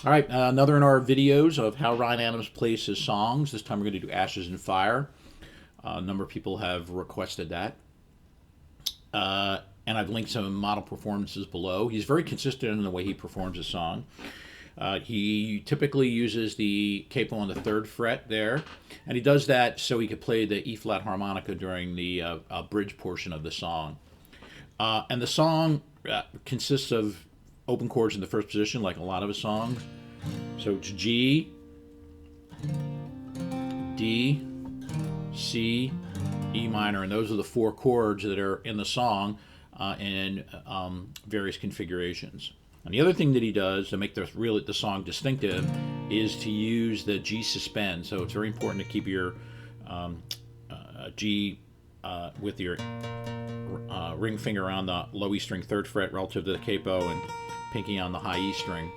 All right, another in our videos of how Ryan Adams plays his songs. This time we're going to do Ashes and Fire. A number of people have requested that. And I've linked some model performances below. He's very consistent in the way he performs a song. He typically uses the capo on the third fret there, and he does that so he could play the E flat harmonica during the bridge portion of the song. And the song consists of open chords in the first position, like a lot of his songs. So it's G, D, C, E minor, and those are the four chords that are in the song in various configurations. And the other thing that he does to make the song distinctive is to use the G suspend. So it's very important to keep your G with your ring finger on the low E string third fret relative to the capo, and pinky on the high E string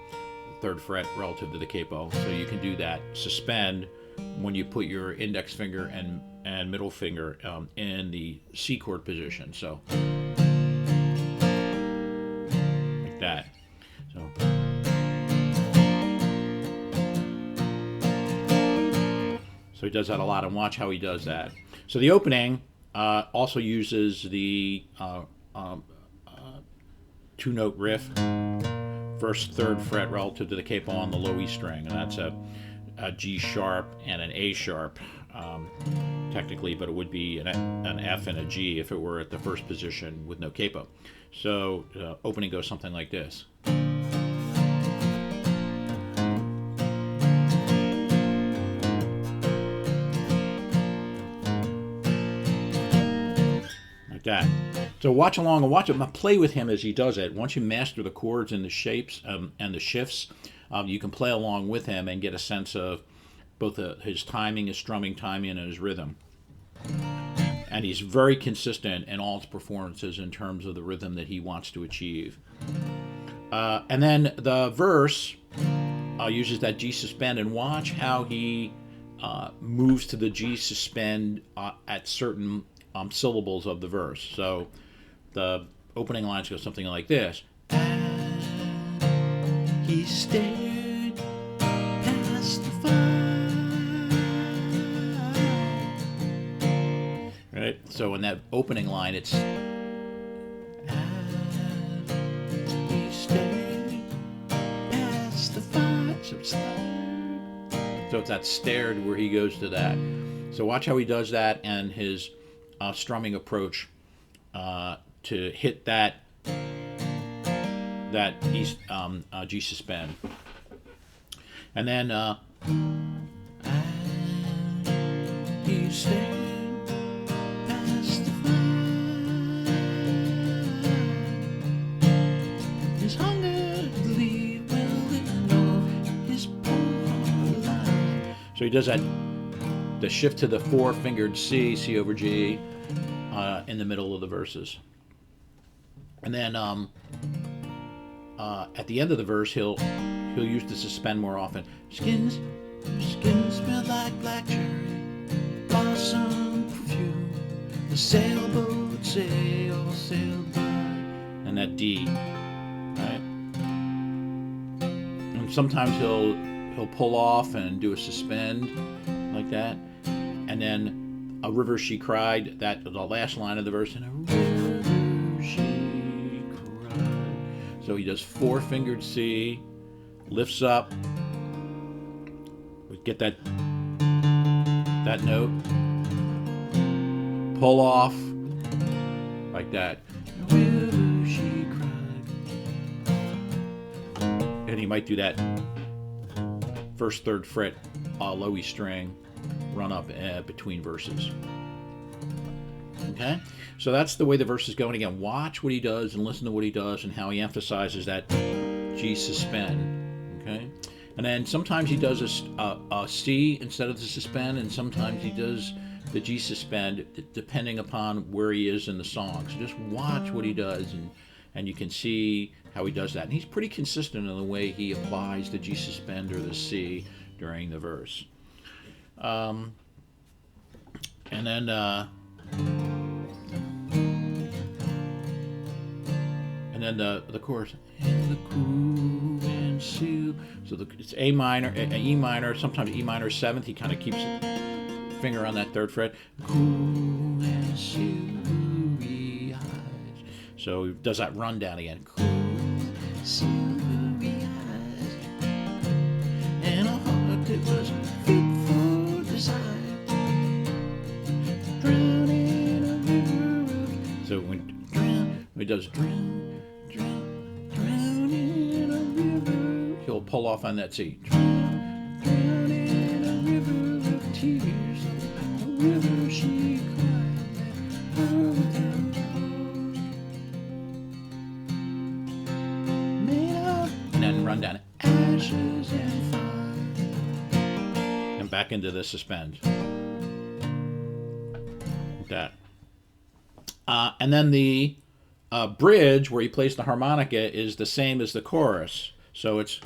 third fret relative to the capo. So you can do that suspend when you put your index finger and middle finger in the C chord position. So like that. So he does that a lot, and watch how he does that. So the opening also uses the two-note riff, first, third fret relative to the capo on the low E string, and that's a G sharp and an A sharp, technically, but it would be an F and a G if it were at the first position with no capo. So opening goes something like this. Like that. So watch along and watch it. Play with him as he does it. Once you master the chords and the shapes and the shifts, you can play along with him and get a sense of both his timing, his strumming timing, and his rhythm. And he's very consistent in all his performances in terms of the rhythm that he wants to achieve. And then the verse uses that G suspend, and watch how he moves to the G suspend at certain syllables of the verse. So the opening lines go something like this. And he stared past the fire. Right? So in that opening line, it's and he stared past the fire. So it's that stared where he goes to that. So watch how he does that, and his strumming approach to hit that G suspend, and then you stand past the fire. His hunger to leave will ignore his poor life. So he does that. The shift to the four-fingered C, C over G, in the middle of the verses. And then at the end of the verse, he'll use the suspend more often. Skins smell like black cherry, blossom perfume, the sailboat sail by. And that D, right? And sometimes he'll pull off and do a suspend like that. And then a river she cried, that the last line of the verse, and a river she cried. So he does four-fingered C, lifts up, we get that note, pull off, like that. A river she cried. And he might do that first, third fret, low E string, run up between verses. Okay, so that's the way the verse is going. Again, watch what he does and listen to what he does and how he emphasizes that G suspend. Okay, and then sometimes he does a C instead of the suspend, and sometimes he does the G suspend, depending upon where he is in the song. So just watch what he does, and you can see how he does that. And he's pretty consistent in the way he applies the G suspend or the C during the verse. And then the chorus. In the cool and So it's A minor, E minor, sometimes E minor seventh. He kind of keeps finger on that third fret. Cool and silvery eyes. So he does that run down again. Cool, silvery eyes, and a heart that was fit for design. Drown in a river of... So when he does drown in a river, he'll pull off on that C. Drown in a river of tears, a river she cried that her without made up, and then run down ashes and fire, and back into the suspend. Like that. And then the bridge where he plays the harmonica is the same as the chorus. So it's...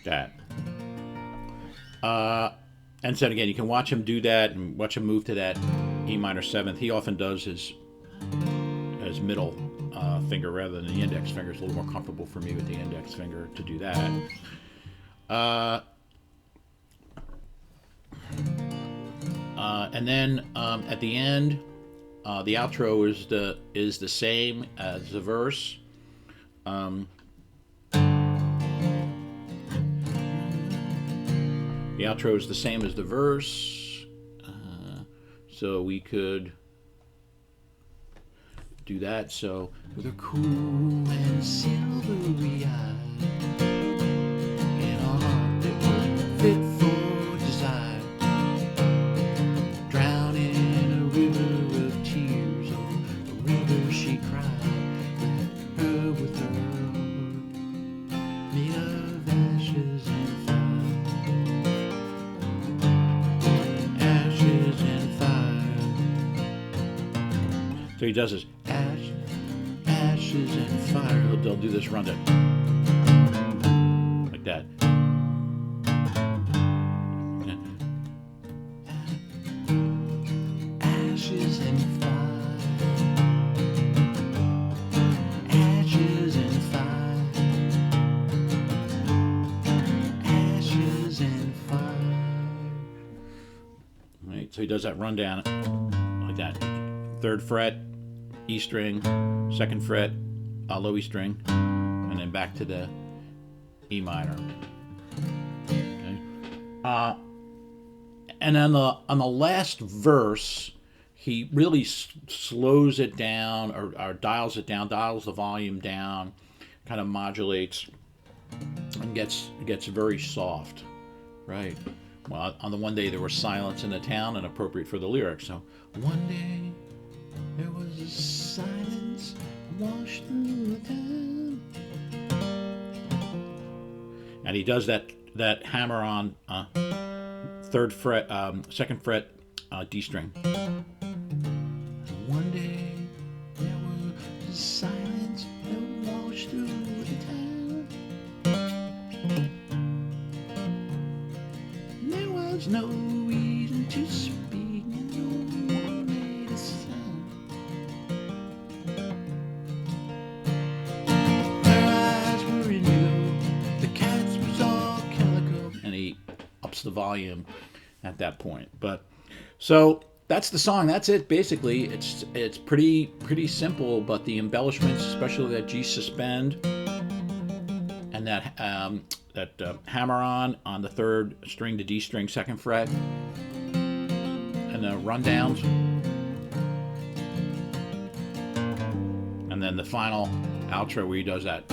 that. And so again, you can watch him do that and watch him move to that E minor seventh. He often does his middle finger rather than the index finger. It's a little more comfortable for me with the index finger to do that. And then at the end, the outro is the same as the verse. The outro is the same as the verse, so we could do that. So with her cool and silvery eyes, and a heart that was fit for desire, drown in a river of tears, oh, a river she cried, her with her heart made of ashes and so he does this ashes and fire. They'll do this run like that. Ashes and fire. Ashes and fire. Ashes and fire. All right, so he does that rundown like that. Third fret, E string, second fret, low E string, and then back to the E minor. Okay. And on the last verse, he really slows it down or dials it down, dials the volume down, kind of modulates, and gets very soft, right? Well, on the one day there was silence in the town, and appropriate for the lyrics. So one day there was a silence washed through the town. And he does that hammer on third fret, second fret, D string. One day there was a silence that washed through the town. There was no reason to speak. The volume at that point. But so that's the song. That's it basically. It's pretty simple, but the embellishments, especially that G suspend and that hammer on the third string to D string second fret, and the rundowns, and then the final outro where he does that.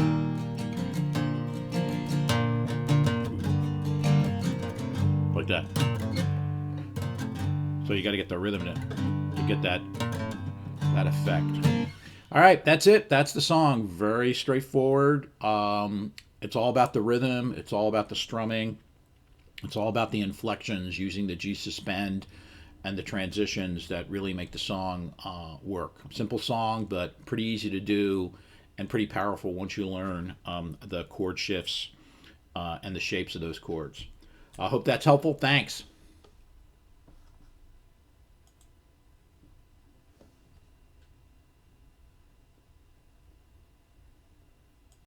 Like that. So you got to get the rhythm to get that effect. All right, that's it. That's the song. Very straightforward. It's all about the rhythm. It's all about the strumming. It's all about the inflections using the G suspend and the transitions that really make the song work. Simple song, but pretty easy to do and pretty powerful once you learn the chord shifts and the shapes of those chords. I hope that's helpful. Thanks.